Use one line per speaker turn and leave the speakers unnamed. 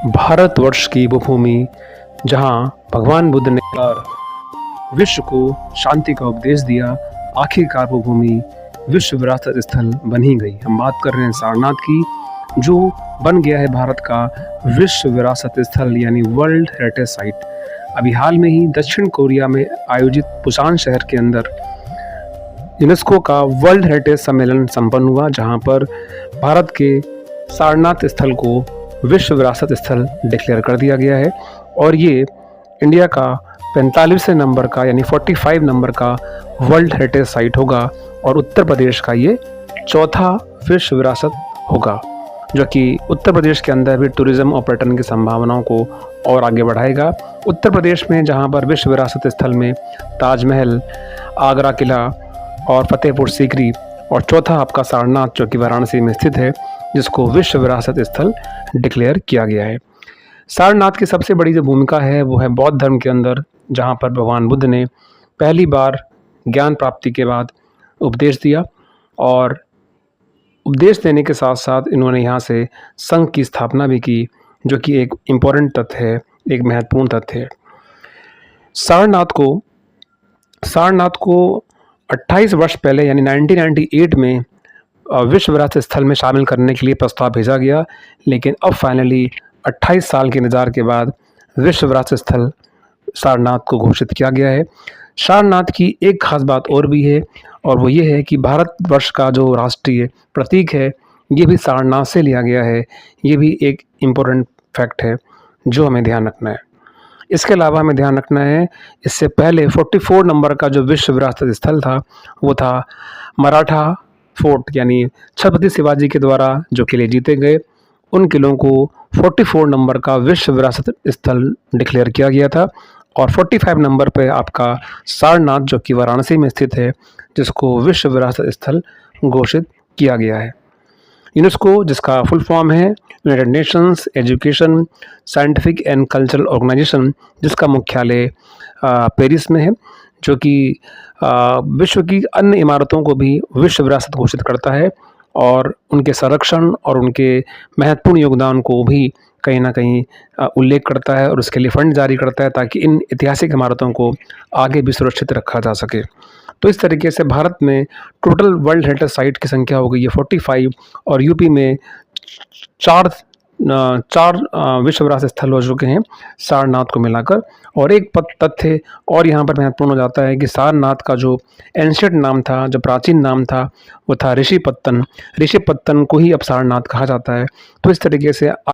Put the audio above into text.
भारतवर्ष की वो भूमि जहाँ भगवान बुद्ध ने बार विश्व को शांति का उपदेश दिया, आखिरकार वो भूमि विश्व विरासत स्थल बन ही गई। हम बात कर रहे हैं सारनाथ की, जो बन गया है भारत का विश्व विरासत स्थल यानी वर्ल्ड हेरिटेज साइट। अभी हाल में ही दक्षिण कोरिया में आयोजित पुसान शहर के अंदर यूनेस्को का वर्ल्ड हेरिटेज सम्मेलन संपन्न हुआ, जहां पर भारत के सारनाथ स्थल को विश्व विरासत स्थल डिक्लेयर कर दिया गया है। और ये इंडिया का 45वें नंबर का यानी 45 नंबर का वर्ल्ड हेरिटेज साइट होगा और उत्तर प्रदेश का ये चौथा विश्व विरासत होगा, जो कि उत्तर प्रदेश के अंदर भी टूरिज्म और पर्यटन की संभावनाओं को और आगे बढ़ाएगा। उत्तर प्रदेश में जहां पर विश्व विरासत स्थल में ताजमहल, आगरा किला और फतेहपुर सीकरी, और चौथा आपका सारनाथ जो कि वाराणसी में स्थित है, जिसको विश्व विरासत स्थल डिक्लेयर किया गया है। सारनाथ की सबसे बड़ी जो भूमिका है वो है बौद्ध धर्म के अंदर, जहाँ पर भगवान बुद्ध ने पहली बार ज्ञान प्राप्ति के बाद उपदेश दिया, और उपदेश देने के साथ साथ इन्होंने यहाँ से संघ की स्थापना भी की, जो कि एक इम्पोर्टेंट तथ्य है, एक महत्वपूर्ण तथ्य है। सारनाथ को 28 वर्ष पहले यानी 1998 में विश्व विरासत स्थल में शामिल करने के लिए प्रस्ताव भेजा गया, लेकिन अब फाइनली 28 साल के इंतजार के बाद विश्व विरासत स्थल सारनाथ को घोषित किया गया है। सारनाथ की एक खास बात और भी है, और वो ये है कि भारतवर्ष का जो राष्ट्रीय प्रतीक है ये भी सारनाथ से लिया गया है। ये भी एक इम्पोर्टेंट फैक्ट है जो हमें ध्यान रखना है। इसके अलावा हमें ध्यान रखना है, इससे पहले 44 नंबर का जो विश्व विरासत स्थल था वो था मराठा फोर्ट, यानी छत्रपति शिवाजी के द्वारा जो किले जीते गए, उन किलों को 44 नंबर का विश्व विरासत स्थल डिक्लेयर किया गया था। और 45 नंबर पे आपका सारनाथ जो कि वाराणसी में स्थित है, जिसको विश्व विरासत स्थल घोषित किया गया है। यूनेस्को, जिसका फुल फॉर्म है United Nations education scientific and cultural organisation, जिसका मुख्यालय पेरिस में है, जो कि विश्व की अन्य इमारतों को भी विश्व विरासत घोषित करता है और उनके संरक्षण और उनके महत्वपूर्ण योगदान को भी कहीं ना कहीं उल्लेख करता है और उसके लिए फंड जारी करता है, ताकि इन ऐतिहासिक इमारतों को आगे भी सुरक्षित रखा जा सके। तो इस तरीके से भारत में टोटल वर्ल्ड हेरिटेज साइट की संख्या हो गई है 45, और यूपी में चार विश्व विरासत स्थल हो चुके हैं सारनाथ को मिलाकर। और एक तथ्य और यहाँ पर महत्वपूर्ण हो जाता है कि सारनाथ का जो एंशिएंट नाम था, जो प्राचीन नाम था, वो था ऋषिपत्तन। ऋषिपत्तन को ही अब सारनाथ कहा जाता है। तो इस तरीके से